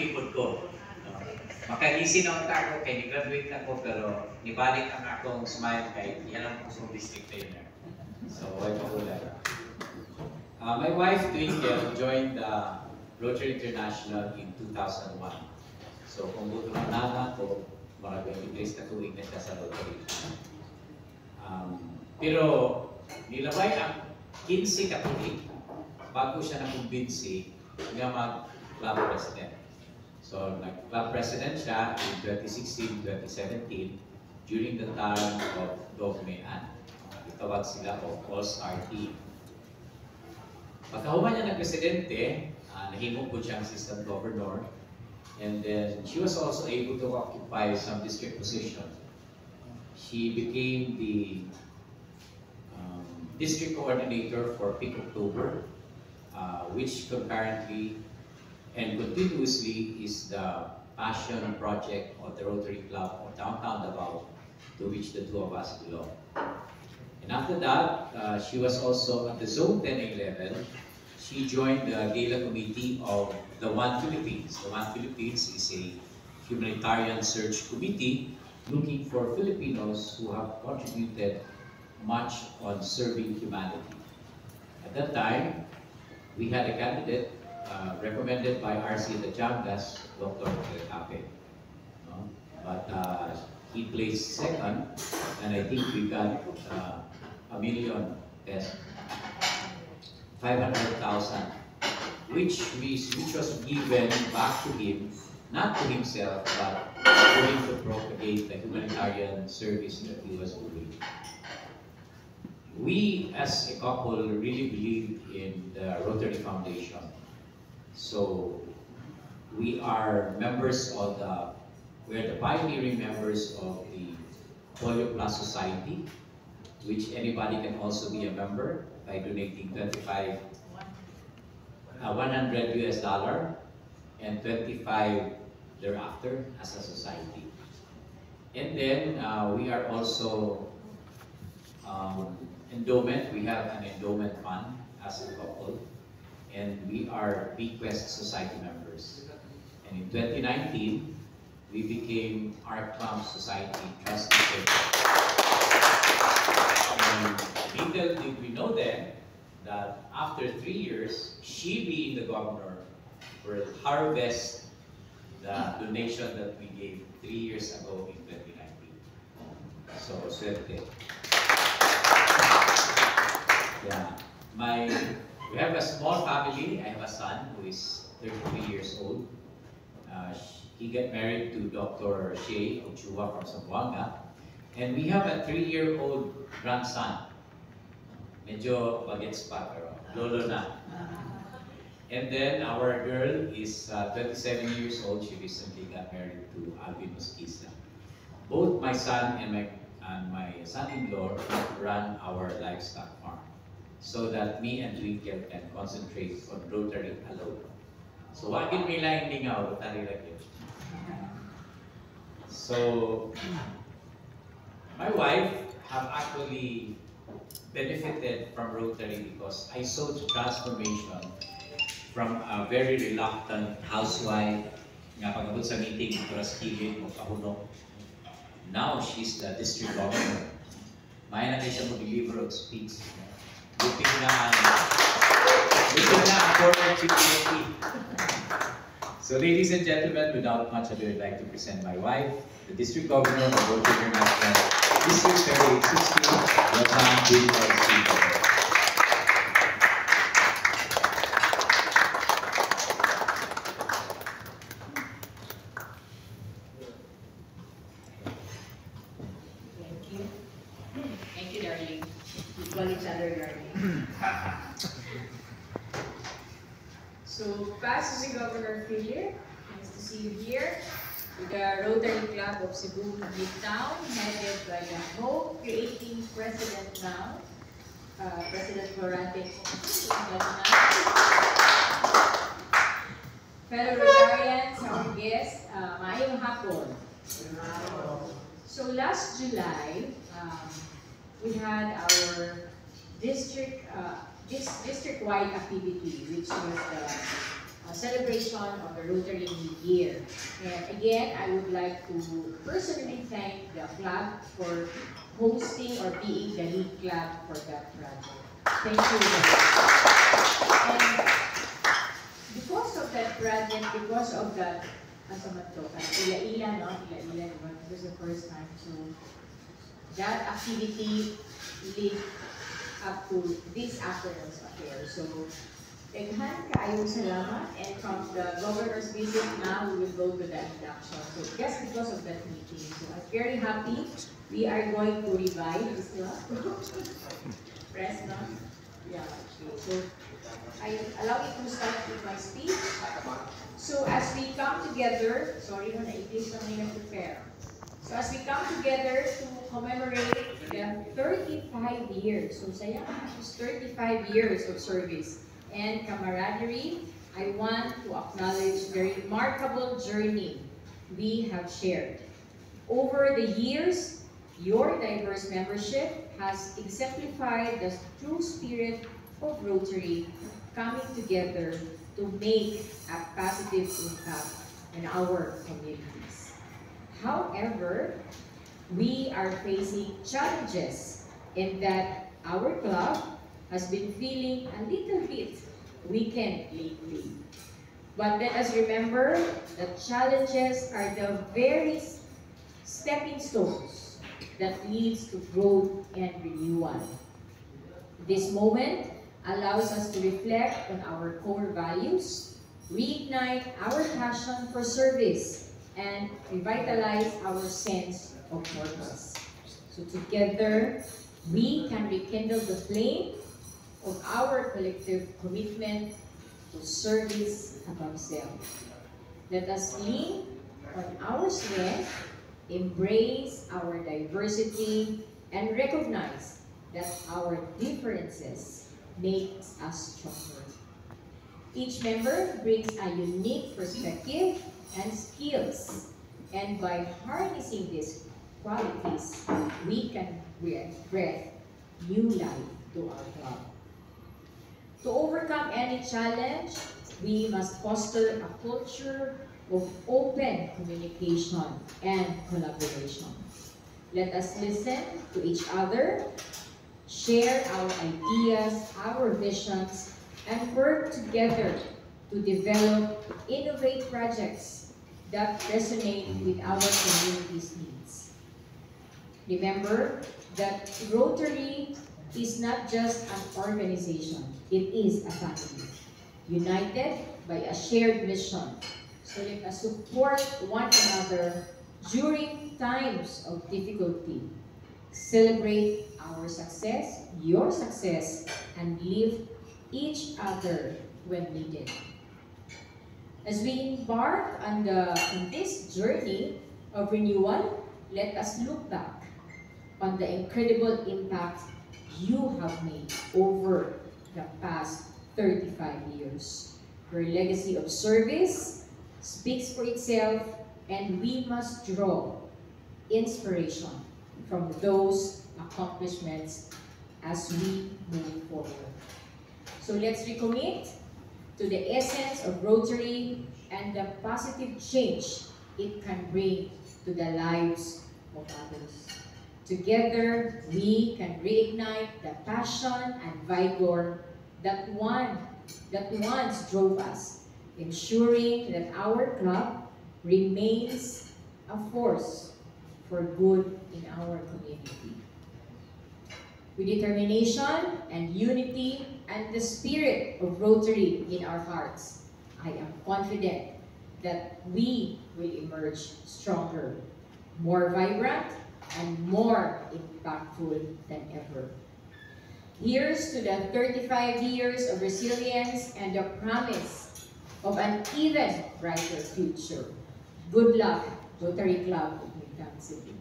likod ko. Makagisi na ako kay ni-graduate na ko pero nibalik ang akong smile kay yan ang kusong district trainer. So, ay pahula. My wife, Twinkle, joined the Rotary International in 2001. So, kung buto na nana ko, maraming place na tuwing na siya sa Rotary. Pero, nilabay ang 15 katulik bago siya nakumbinsi nga mag-club president. So, nag-club president siya in 2016-2017 during the time of Dov Mayan. Itawag sila of All-Star Team. Pagkahuman niya ng presidente, nahimo po siyang assistant governor. And then, she was also able to occupy some district position. She became the district coordinator for Peak October, which concurrently and continuously is the passion project of the Rotary Club of Downtown Davao, to which the two of us belong. And after that, she was also at the Zone 10A level. She joined the Gala Committee of the One Philippines. The One Philippines is a humanitarian search committee looking for Filipinos who have contributed much on serving humanity. At that time, we had a candidate recommended by RC Dajangas, Dr. Cape. But he placed second, and I think we got $1 million, 500,000, which was given back to him, not to himself, but for him to propagate the humanitarian service that he was doing. We, as a couple, really believe in the Rotary Foundation. So we are members of we're the pioneering members of the Polio Plus Society, which anybody can also be a member by donating $100 US and 25 thereafter as a society. And then we are also endowment. We have an endowment fund as a couple. And we are Bequest Society members. And in 2019, we became Art Club Society trusteeship. And little did we know then that after 3 years, she being the governor will harvest the donation that we gave 3 years ago in 2019. So, suerte. Yeah. We have a small family. I have a son who is 33 years old. He got married to Dr. Shea Ochua from Zamboanga. And we have a 3-year-old grandson. Medyo bagets pa, pero lolo na. And then our girl is 27 years old. She recently got married to Alvin Mosquisa. Both my son and my son-in-law run our livestock farm, so that me and Twinkle can concentrate on Rotary alone. So wagin may lang lingaw, Rotary lagi. So my wife have actually benefited from Rotary because I saw the transformation from a very reluctant housewife nga pagabot sa meeting para sa kilid mo kahunok. Now she's the district governor. Maya na kayo siya mag-deliver of speech. Lupin na ang former Chief Secretary. So ladies and gentlemen, without much ado, I'd like to present my wife, the District Governor of Rotary International, District 3816, Rosanne Twinkle. Thank you, darling. We call each other darling. So, past si Governor Philip, nice to see you here. With the Rotary Club of Cebu Midtown, headed by the Hope Creating President now, President Florante. Fellow Rotarians, our guests, maayong hapon. So last July, we had our district-wide activity, which was the celebration of the Rotary Year. And again, I would like to personally thank the club for hosting or being the lead club for that project. Thank you very much. And because of that project, because of that, Ila-ila, no? Ila-ila, it was the first time. So that activity led up to this afternoon's affair. So, daghan kaayong salamat, and from the governor's visit now, we will go to the induction. So, just because of that meeting. So, I'm very happy. We are going to revive this club. Press, no? Yeah, okay. So, allow me to start with my speech. So, as we come together, sorry, no, na-itis lang nila prepare. So as we come together to commemorate the 35 years, so sayang, it's 35 years of service and camaraderie, I want to acknowledge the remarkable journey we have shared. Over the years, your diverse membership has exemplified the true spirit of Rotary coming together to make a positive impact in our communities. However, we are facing challenges in that our club has been feeling a little bit weakened lately. But let us remember that challenges are the very stepping stones that leads to growth and renewal. This moment allows us to reflect on our core values, reignite our passion for service, and revitalize our sense of purpose. So together, we can rekindle the flame of our collective commitment to service above self. Let us lean on our strength, embrace our diversity, and recognize that our differences make us stronger. Each member brings a unique perspective and skills, and by harnessing these qualities, we can breathe new life to our club. To overcome any challenge, we must foster a culture of open communication and collaboration. Let us listen to each other, share our ideas, our visions, and work together to develop innovative projects that resonate with our community's needs. Remember that Rotary is not just an organization, it is a family, united by a shared mission. So let us support one another during times of difficulty. Celebrate our success, your success, and lift each other when needed. As we embark on this journey of renewal, let us look back on the incredible impact you have made over the past 35 years. Your legacy of service speaks for itself, and we must draw inspiration from those accomplishments as we move forward. So let's recommit to the essence of Rotary and the positive change it can bring to the lives of others. Together, we can reignite the passion and vigor that once drove us, ensuring that our club remains a force for good in our community. With determination and unity and the spirit of Rotary in our hearts, I am confident that we will emerge stronger, more vibrant, and more impactful than ever. Here's to the 35 years of resilience and the promise of an even brighter future. Good luck, Rotary Club of Midtown City.